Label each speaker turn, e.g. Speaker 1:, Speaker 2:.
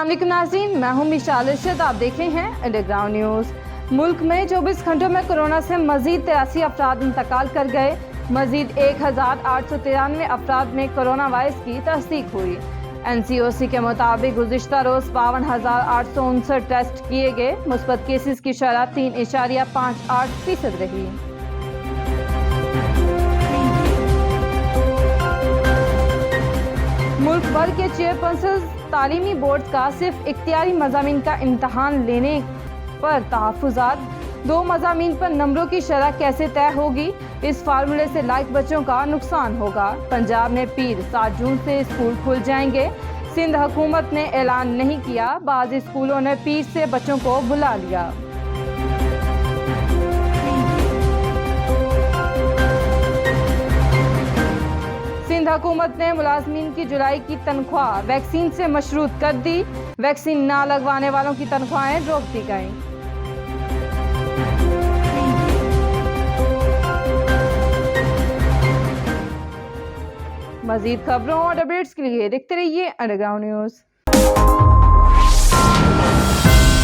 Speaker 1: अस्सलाम वालेकुम नाज़रीन, मैं हूं मिशाल इरशाद। आप देख रहे हैं अंडरग्राउंड न्यूज़। मुल्क में 24 घंटों में कोरोना से मजीद 83 अफराद इंतकाल कर गए। मजीद 1893 अफराद में कोरोना वायरस की तस्दीक हुई। NCOC के मुताबिक गुज़िश्ता रोज़ 52,859 टेस्ट किए गए। मुस्बत केसेस की शरह 3.58% रही। मुल्क भर के चेयरपर्सन तालीमी बोर्ड का सिर्फ इख्तियारी मज़ामीन का इम्तहान लेने पर तहफ़्फ़ुज़ात, 2 मज़ामीन पर नंबरों की शरह कैसे तय होगी? इस फार्मूले से लाख बच्चों का नुकसान होगा। पंजाब में पीर 7 जून से स्कूल खुल जाएंगे। सिंध हुकूमत ने ऐलान नहीं किया, बाज़ स्कूलों ने पीर से बच्चों को बुला लिया। सिंध हुकूमत ने मुलाजमीन की जुलाई की तनख्वाह वैक्सीन से मशरूत कर दी। वैक्सीन ना लगवाने वालों की तनख्वाहें रोक दी गईं। मजीद खबरों और अपडेट्स के लिए देखते रहिए अंडरग्राउंड न्यूज़।